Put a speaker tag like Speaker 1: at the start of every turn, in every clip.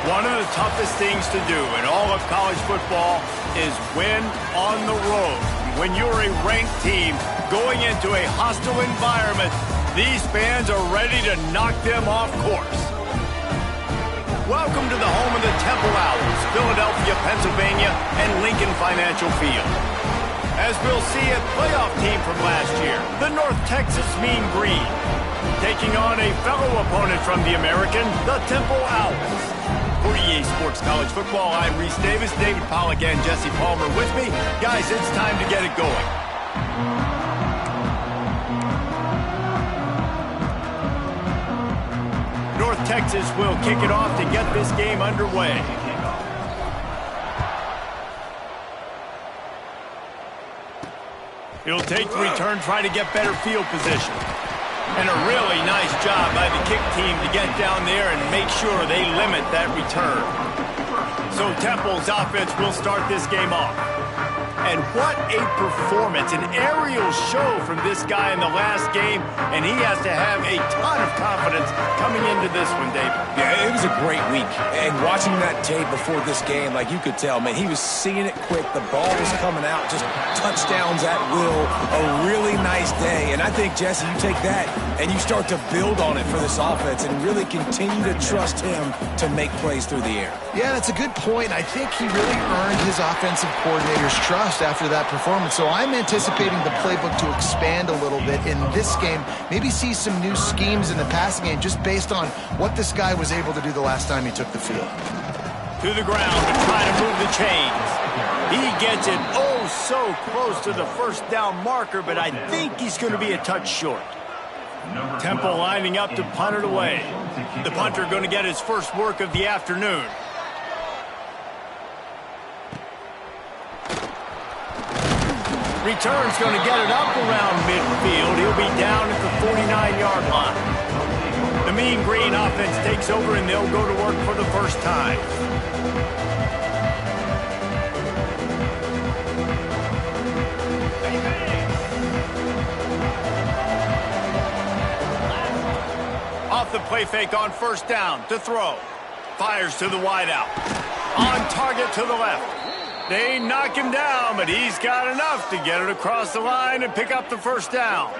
Speaker 1: One of the toughest things to do in all of college football is win on the road. When you're a ranked team going into a hostile environment, these fans are ready to knock them off course. Welcome to the home of the Temple Owls, Philadelphia, Pennsylvania, and Lincoln Financial Field. As we'll see, a playoff team from last year, the North Texas Mean Green, taking on a fellow opponent from the American, the Temple Owls. For EA Sports College Football, I'm Reese Davis, David Pollack, and Jesse Palmer with me. Guys, it's time to get it going. North Texas will kick it off to get this game underway. He'll take the return, try to get better field position. And a really nice job by the kick team to get down there and make sure they limit that return. So Temple's offense will start this game off. And what a performance, an aerial show from this guy in the last game, and he has to have a ton of confidence coming into this one, David.
Speaker 2: Yeah, it was a great week, and watching that tape before this game, like you could tell, man, he was seeing it quick, the ball was coming out, just touchdowns at will, a really nice day, and I think, Jesse, you take that and you start to build on it for this offense and really continue to trust him to make plays through the air.
Speaker 3: Yeah, that's a good point. I think he really earned his offensive coordinator's trust after that performance. So I'm anticipating the playbook to expand a little bit in this game, maybe see some new schemes in the passing game just based on what this guy was able to do the last time he took the field.
Speaker 1: To the ground to try to move the chains. He gets it oh so close to the first down marker, but I think he's going to be a touch short. Temple lining up to punt it away. The punter going to get his first work of the afternoon. Return's going to get it up around midfield. He'll be down at the 49-yard line. The Mean Green offense takes over, and they'll go to work for the first time. Off the play fake on first down to throw. Fires to the wideout. On target to the left. They knock him down, but he's got enough to get it across the line and pick up the first down.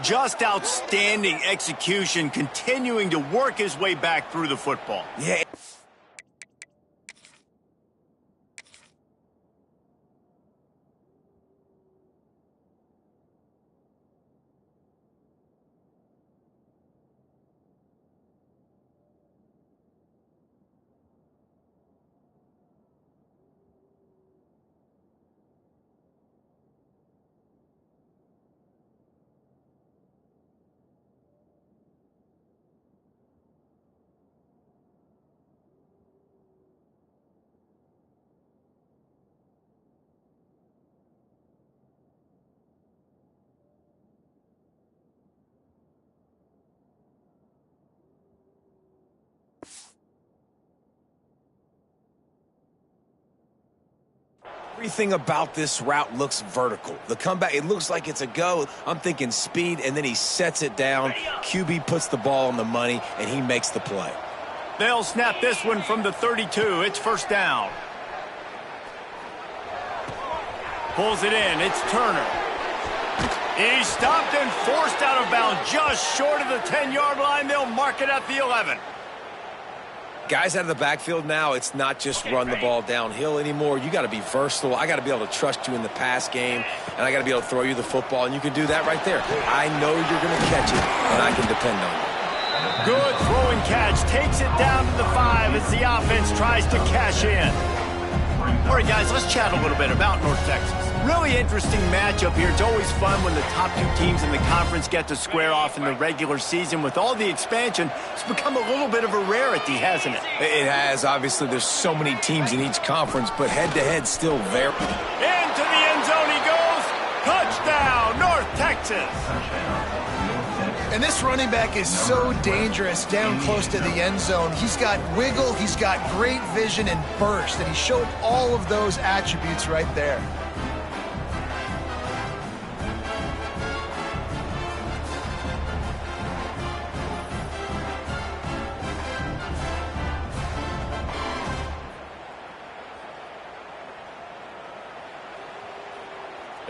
Speaker 1: Just outstanding execution, continuing to work his way back through the football.
Speaker 2: Yeah. Everything about this route looks vertical. The comeback, it looks like it's a go. I'm thinking speed, and then he sets it down. QB puts the ball on the money, and he makes the play.
Speaker 1: They'll snap this one from the 32. It's first down. Pulls it in. It's Turner. He's stopped and forced out of bounds just short of the 10-yard line. They'll mark it at the 11.
Speaker 2: Guys out of the backfield now, it's not just run the ball downhill anymore. You got to be versatile. I got to be able to trust you in the pass game, and I got to be able to throw you the football, and you can do that right there. I know you're going to catch it, and I can depend on it.
Speaker 1: Good throwing catch. Takes it down to the 5 as the offense tries to cash in. All right, guys, let's chat a little bit about North Texas. Really interesting matchup here. It's always fun when the top two teams in the conference get to square off in the regular season. With all the expansion, it's become a little bit of a rarity, hasn't it?
Speaker 2: It has. Obviously, there's so many teams in each conference, but head-to-head still very.
Speaker 1: Into the end zone he goes. Touchdown, North Texas.
Speaker 3: And this running back is so dangerous down close to the end zone. He's got wiggle, he's got great vision and burst, and he showed all of those attributes right there.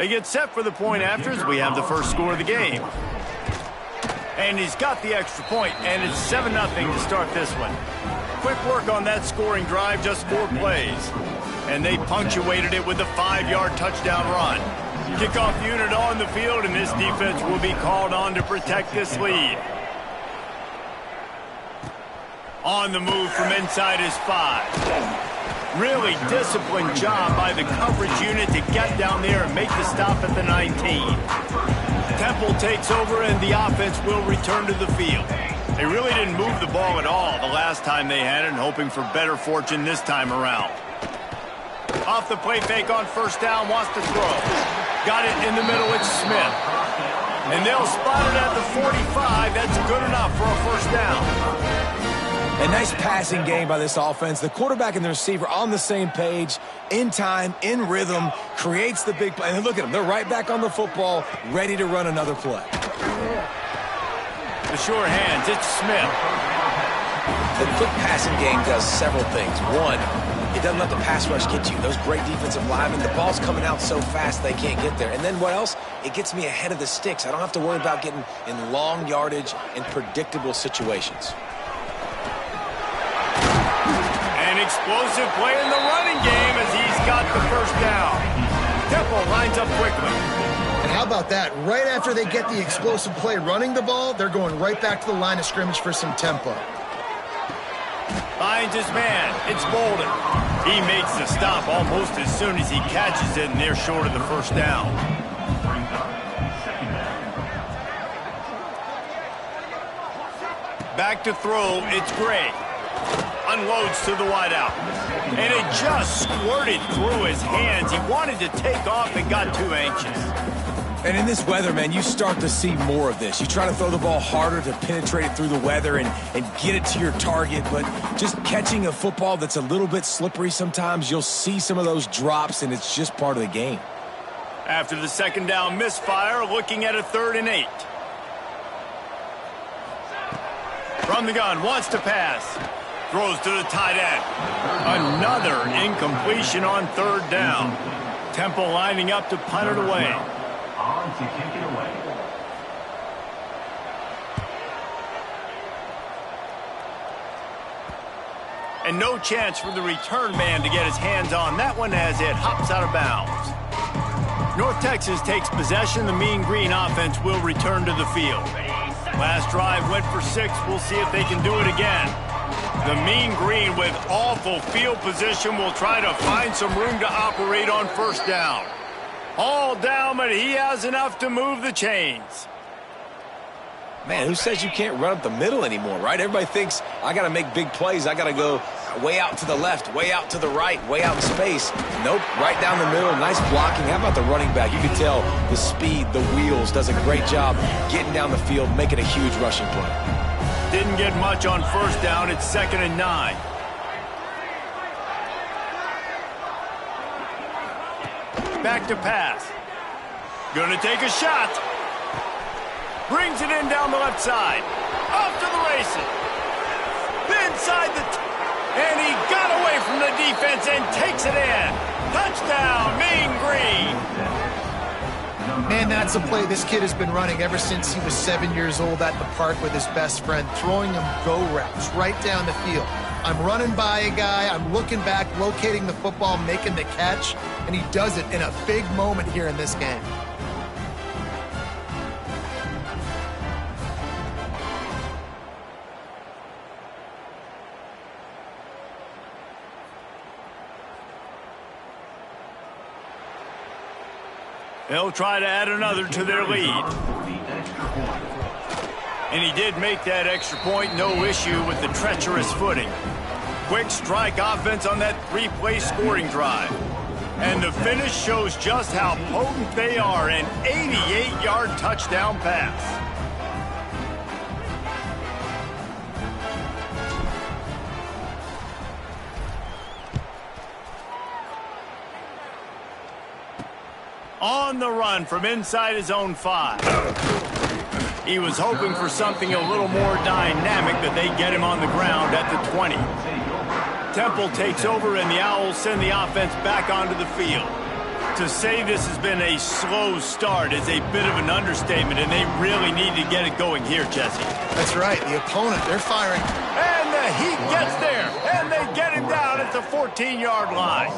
Speaker 1: They get set for the point after as we have the first score of the game. And he's got the extra point, and it's 7-0 to start this one. Quick work on that scoring drive, just 4 plays. And they punctuated it with a 5-yard touchdown run. Kickoff unit on the field, and this defense will be called on to protect this lead. On the move from inside his 5. Really disciplined job by the coverage unit to get down there and make the stop at the 19. Temple takes over, and the offense will return to the field. They really didn't move the ball at all the last time they had it, and hoping for better fortune this time around. Off the play fake on first down, wants to throw. Got it in the middle, it's Smith. And they'll spot it at the 45. That's good enough for a first down.
Speaker 2: A nice passing game by this offense. The quarterback and the receiver on the same page, in time, in rhythm, creates the big play. And look at them. They're right back on the football, ready to run another play.
Speaker 1: The sure hands, it's Smith.
Speaker 2: The quick passing game does several things. One, it doesn't let the pass rush get you. Those great defensive linemen, the ball's coming out so fast they can't get there. And then what else? It gets me ahead of the sticks. I don't have to worry about getting in long yardage and predictable situations.
Speaker 1: An explosive play in the running game as he's got the first down. Temple lines up quickly.
Speaker 3: And how about that? Right after they get the explosive play running the ball, they're going right back to the line of scrimmage for some tempo.
Speaker 1: Finds his man. It's Bolden. He makes the stop almost as soon as he catches it, and they're short of the first down. Back to throw, it's Gray. Unloads to the wideout. And it just squirted through his hands. He wanted to take off and got too anxious.
Speaker 2: And in this weather, man, you start to see more of this. You try to throw the ball harder to penetrate it through the weather and get it to your target, but just catching a football that's a little bit slippery sometimes, you'll see some of those drops, and it's just part of the game.
Speaker 1: After the second down misfire, looking at a 3rd and 8. From the gun, wants to pass. Throws to the tight end. Another incompletion on 3rd down. Temple lining up to punt it away.
Speaker 4: On to kick it away.
Speaker 1: And no chance for the return man to get his hands on that one as it hops out of bounds. North Texas takes possession. The Mean Green offense will return to the field. Last drive went for 6. We'll see if they can do it again. The Mean Green, with awful field position, will try to find some room to operate on first down. All down, but he has enough to move the chains.
Speaker 2: Man, who says you can't run up the middle anymore, right? Everybody thinks, I got to make big plays. I got to go way out to the left, way out to the right, way out in space. Nope, right down the middle. Nice blocking. How about the running back? You can tell the speed, the wheels, does a great job getting down the field, making a huge rushing play.
Speaker 1: Didn't get much on first down. It's 2nd and 9. Back to pass. Gonna take a shot. Brings it in down the left side. Off to the races. Inside and he got away from the defense and takes it in. Touchdown, Mean Green.
Speaker 3: Man, that's a play this kid has been running ever since he was 7 years old at the park with his best friend, throwing him go routes right down the field. I'm running by a guy, I'm looking back, locating the football, making the catch, and he does it in a big moment here in this game.
Speaker 1: They'll try to add another to their lead. And he did make that extra point, no issue with the treacherous footing. Quick strike offense on that 3-play scoring drive. And the finish shows just how potent they are, an 88-yard touchdown pass. On the run from inside his own 5. He was hoping for something a little more dynamic, but they get him on the ground at the 20. Temple takes over, and the Owls send the offense back onto the field. To say this has been a slow start is a bit of an understatement, and they really need to get it going here, Jesse.
Speaker 3: That's right. The opponent, they're firing.
Speaker 1: And the Heat gets there, and they get him down at the 14-yard line.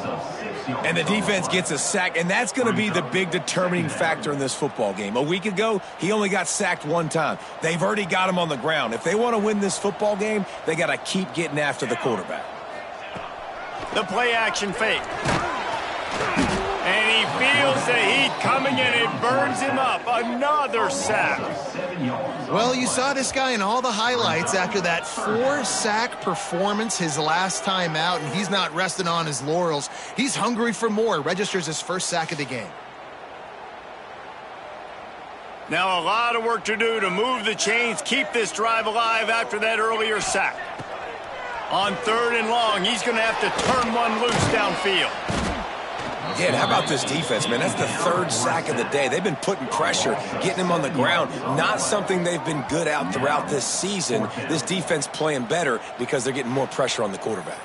Speaker 2: And the defense gets a sack, and that's going to be the big determining factor in this football game. A week ago, he only got sacked one time. They've already got him on the ground. If they want to win this football game, they got to keep getting after the quarterback.
Speaker 1: The play-action fake. And he feels the heat coming, and it burns him up. Another sack.
Speaker 3: Well, you saw this guy in all the highlights after that 4-sack performance his last time out, and he's not resting on his laurels. He's hungry for more. Registers his first sack of the game.
Speaker 1: Now a lot of work to do to move the chains, keep this drive alive after that earlier sack. On 3rd and long, he's going to have to turn one loose downfield.
Speaker 2: Yeah, and how about this defense, man? That's the 3rd sack of the day. They've been putting pressure, getting him on the ground. Not something they've been good at throughout this season. This defense playing better because they're getting more pressure on the quarterback.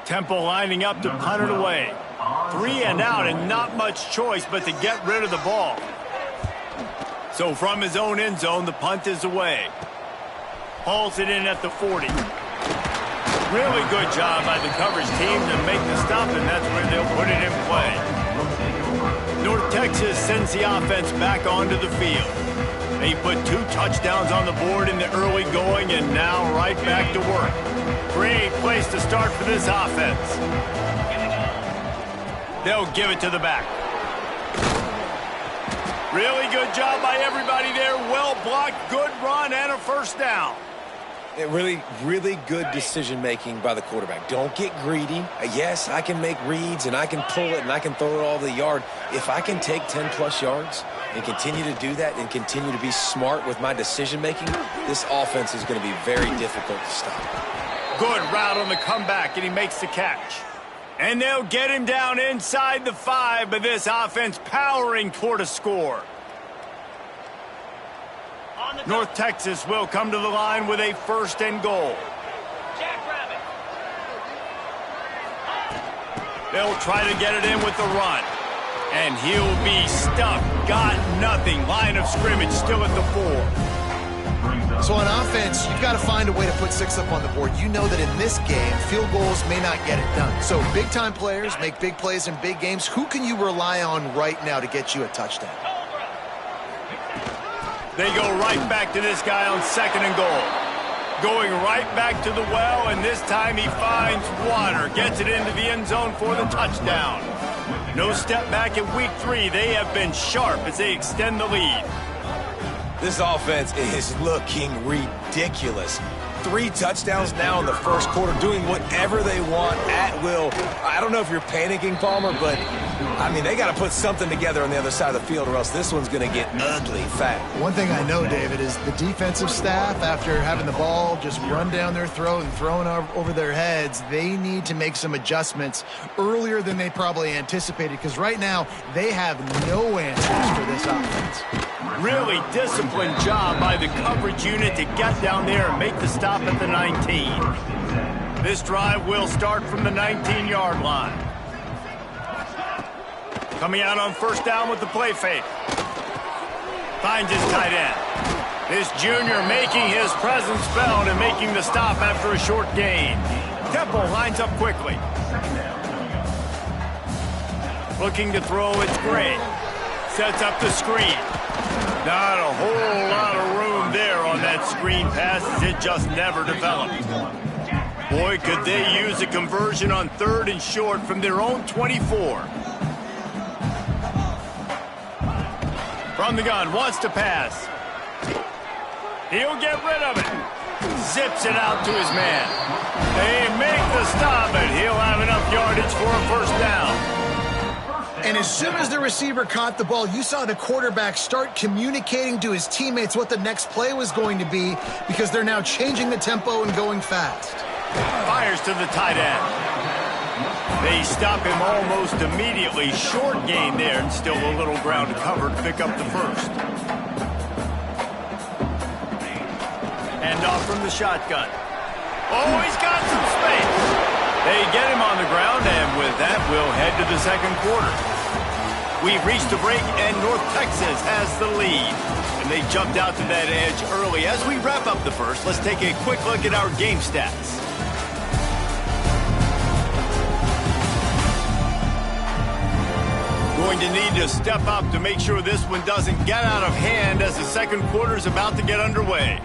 Speaker 1: Temple lining up to punt it away. 3 and out, and not much choice but to get rid of the ball. So from his own end zone, the punt is away. Hauls it in at the 40. Really good job by the coverage team to make the stop, and that's where they'll put it in play. North Texas sends the offense back onto the field. They put 2 touchdowns on the board in the early going, and now right back to work. Great place to start for this offense. They'll give it to the back. Really good job by everybody there. Well blocked, good run, and a first down.
Speaker 2: Really good decision-making by the quarterback. Don't get greedy. Yes, I can make reads, and I can pull it, and I can throw it all the yard. If I can take 10-plus yards and continue to do that and continue to be smart with my decision-making, this offense is going to be very difficult to stop.
Speaker 1: Good route on the comeback, and he makes the catch. And they'll get him down inside the 5, but this offense powering toward a score. North Texas will come to the line with a 1st and goal. They'll try to get it in with the run. And he'll be stuck. Got nothing. Line of scrimmage still at the 4.
Speaker 3: So on offense, you've got to find a way to put 6 up on the board. You know that in this game, field goals may not get it done. So big-time players make big plays in big games. Who can you rely on right now to get you a touchdown?
Speaker 1: They go right back to this guy on 2nd and goal. Going right back to the well, and this time he finds water. Gets it into the end zone for the touchdown. No step back in week 3. They have been sharp as they extend the lead.
Speaker 2: This offense is looking ridiculous. 3 touchdowns now in the first quarter, doing whatever they want at will. I don't know if you're panicking, Palmer, but, I mean, they got to put something together on the other side of the field or else this one's going to get ugly fast.
Speaker 3: One thing I know, David, is the defensive staff, after having the ball just run down their throat and thrown over their heads, they need to make some adjustments earlier than they probably anticipated, because right now they have no answers for this offense.
Speaker 1: Really disciplined job by the coverage unit to get down there and make the stop at the 19. This drive will start from the 19-yard line. Coming out on 1st down with the play fake. Finds his tight end. This junior making his presence felt and making the stop after a short gain. Temple lines up quickly. Looking to throw, it's Gray. Sets up the screen. Not a whole lot of room there on that screen pass, as it just never developed. Boy, could they use a conversion on 3rd and short from their own 24. From the gun, wants to pass. He'll get rid of it. Zips it out to his man. They make the stop, and he'll have enough yardage for a 1st down.
Speaker 3: And as soon as the receiver caught the ball, you saw the quarterback start communicating to his teammates what the next play was going to be, because they're now changing the tempo and going fast.
Speaker 1: Fires to the tight end. They stop him almost immediately. Short gain there, and still a little ground to cover to pick up the first. And off from the shotgun. Oh, he's got some space. They get him on the ground, and with that, we'll head to the second quarter. We've reached the break, and North Texas has the lead. And they jumped out to that edge early. As we wrap up the first, let's take a quick look at our game stats. Going to need to step up to make sure this one doesn't get out of hand as the second quarter is about to get underway.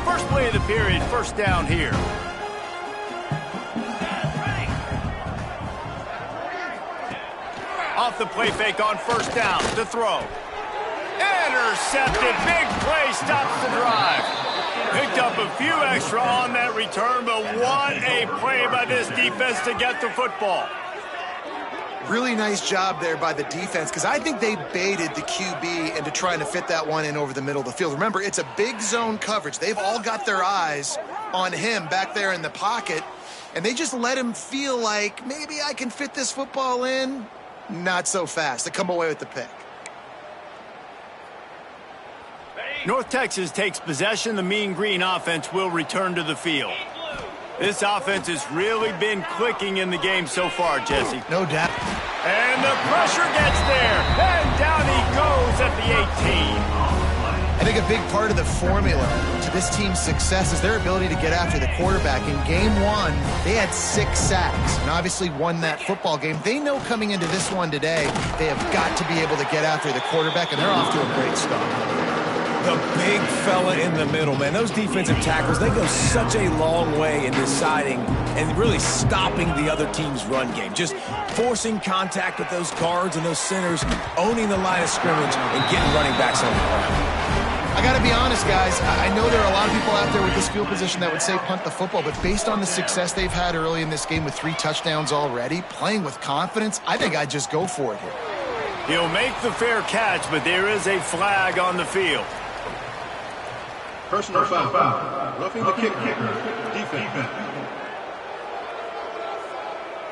Speaker 1: First play of the period, first down here. Off the play fake on first down to throw. Intercepted. Big play stops the drive. Picked up a few extra on that return, but what a play by this defense to get the football.
Speaker 3: Really nice job there by the defense, because I think they baited the QB into trying to fit that one in over the middle of the field. Remember, it's a big zone coverage. They've all got their eyes on him back there in the pocket, and they just let him feel like, maybe I can fit this football in. Not so fast. They come away with the pick.
Speaker 1: North Texas takes possession. The Mean Green offense will return to the field. This offense has really been clicking in the game so far, Jesse.
Speaker 3: No doubt.
Speaker 1: And the pressure gets there. And down he goes at the 18.
Speaker 3: I think a big part of the formula to this team's success is their ability to get after the quarterback. In game one, they had 6 sacks and obviously won that football game. They know coming into this one today, they have got to be able to get after the quarterback, and they're off to a great start.
Speaker 2: The big fella in the middle, man. Those defensive tackles, they go such a long way in deciding and really stopping the other team's run game. Just forcing contact with those guards and those centers, owning the line of scrimmage, and getting running backs on the ground.
Speaker 3: I got to be honest, guys. I know there are a lot of people out there with this field position that would say punt the football, but based on the success they've had early in this game with 3 touchdowns already, playing with confidence, I think I'd just go for it here.
Speaker 1: He'll make the fair catch, but there is a flag on the field.
Speaker 5: Personal foul. Roughing the kicker. Defense.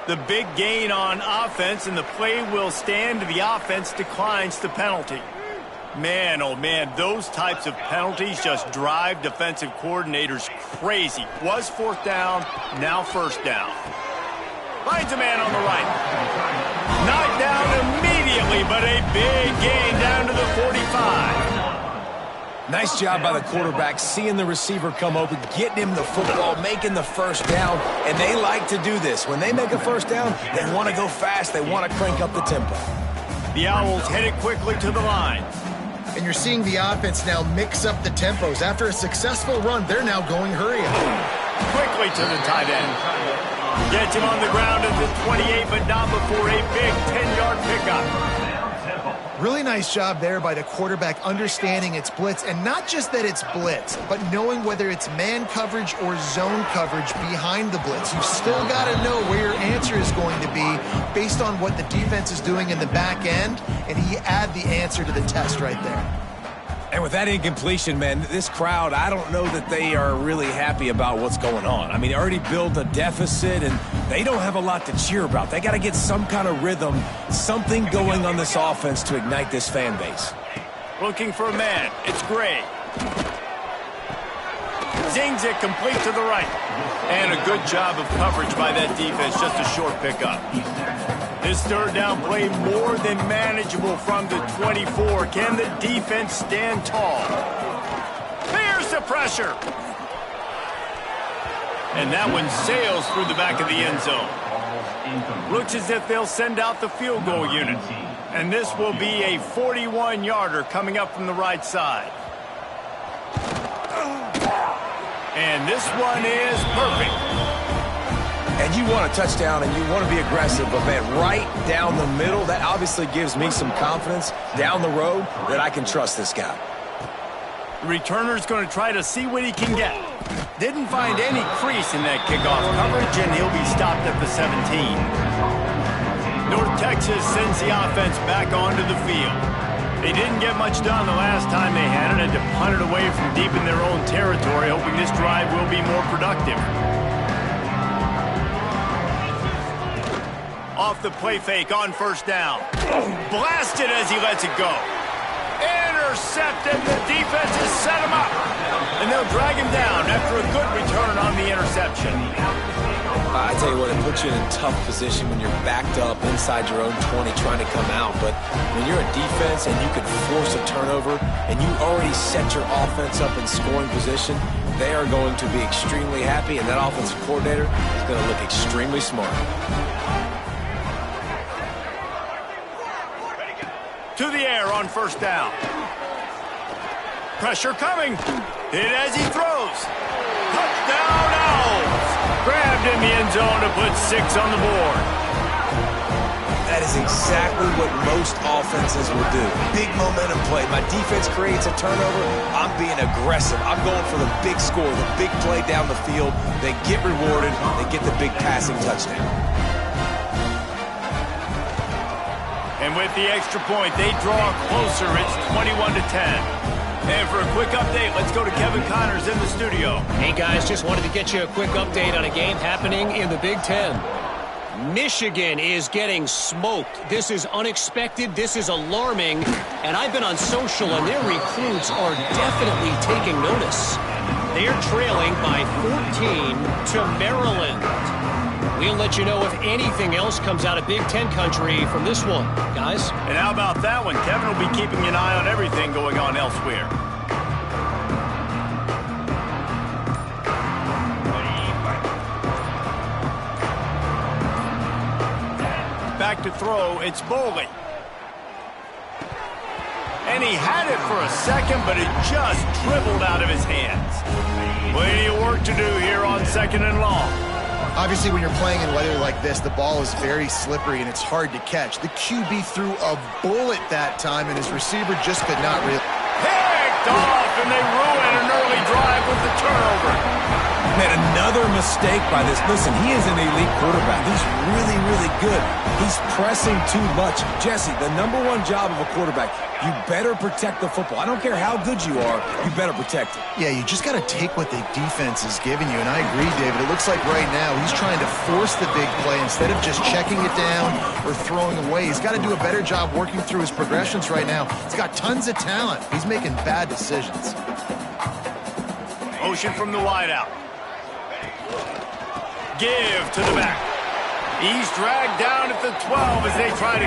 Speaker 1: The big gain on offense, and the play will stand. The offense declines the penalty. Man, oh man, those types of penalties just drive defensive coordinators crazy. Was fourth down, now first down. Finds a man on the right. Knocked down immediately, but a big gain down to the 45.
Speaker 2: Nice job by the quarterback, seeing the receiver come open, getting him the football, making the first down, and they like to do this. When they make a first down, they want to go fast, they want to crank up the tempo.
Speaker 1: The Owls headed quickly to the line.
Speaker 3: And you're seeing the offense now mix up the tempos. After a successful run, they're now going hurry up.
Speaker 1: Quickly to the tight end. Gets him on the ground at the 28, but not before a big 10-yard pickup.
Speaker 3: Really nice job there by the quarterback understanding it's blitz, and not just that it's blitz, but knowing whether it's man coverage or zone coverage behind the blitz. You've still got to know where your answer is going to be based on what the defense is doing in the back end, and he add the answer to the test right there.
Speaker 2: And with that incompletion, man, this crowd, I don't know that they are really happy about what's going on. I mean, they already built a deficit, and they don't have a lot to cheer about. They got to get some kind of rhythm, something going on this offense to ignite this fan base.
Speaker 1: Looking for a man. It's Gray. Zings it complete to the right. And a good job of coverage by that defense. Just a short pickup. This third down play more than manageable from the 24. Can the defense stand tall? There's the pressure. And that one sails through the back of the end zone. Looks as if they'll send out the field goal unit. And this will be a 41-yarder coming up from the right side. And this one is perfect.
Speaker 2: And you want a touchdown and you want to be aggressive, but man, right down the middle, that obviously gives me some confidence down the road that I can trust this guy.
Speaker 1: The returner's going to try to see what he can get. Didn't find any crease in that kickoff coverage, and he'll be stopped at the 17. North Texas sends the offense back onto the field. They didn't get much done the last time they had it and to punt it away from deep in their own territory, hoping this drive will be more productive. Off the play fake on first down. Blasted as he lets it go. Intercepted. The defense has set him up. And they'll drag him down after a good return on the interception.
Speaker 2: I tell you what, it puts you in a tough position when you're backed up inside your own 20 trying to come out. But when you're a defense and you can force a turnover and you already set your offense up in scoring position, they are going to be extremely happy, and that offensive coordinator is going to look extremely smart.
Speaker 1: To the air on first down. Pressure coming. Hit as he throws. Touchdown Owls. Grabbed in the end zone to put 6 on the board.
Speaker 2: That is exactly what most offenses will do. Big momentum play. My defense creates a turnover. I'm being aggressive. I'm going for the big score, the big play down the field. They get rewarded. They get the big passing touchdown.
Speaker 1: And with the extra point, they draw closer. It's 21-10. And for a quick update, let's go to Kevin Connors in the studio.
Speaker 6: Hey, guys, just wanted to get you a quick update on a game happening in the Big Ten. Michigan is getting smoked. This is unexpected. This is alarming. And I've been on social, and their recruits are definitely taking notice. They're trailing by 14 to Maryland. We'll let you know if anything else comes out of Big Ten country from this one, guys.
Speaker 1: And how about that one? Kevin will be keeping an eye on everything going on elsewhere. Back to throw, it's Boley. And he had it for a second, but it just dribbled out of his hands. Plenty of work to do here on 2nd and long.
Speaker 3: Obviously, when you're playing in weather like this, the ball is very slippery and it's hard to catch. The QB threw a bullet that time, and his receiver just could not really.
Speaker 1: Picked off, and they ruin an early drive with the turnover.
Speaker 2: Man, another mistake by this. Listen, he is an elite quarterback. He's really, really good. He's pressing too much. Jesse, the #1 job of a quarterback, you better protect the football. I don't care how good you are, you better protect it.
Speaker 3: Yeah, you just got to take what the defense is giving you, and I agree, David. It looks like right now he's trying to force the big play instead of just checking it down or throwing away. He's got to do a better job working through his progressions right now. He's got tons of talent. He's making bad decisions.
Speaker 1: Motion from the wideout. Give to the back. He's dragged down at the 12 as they try to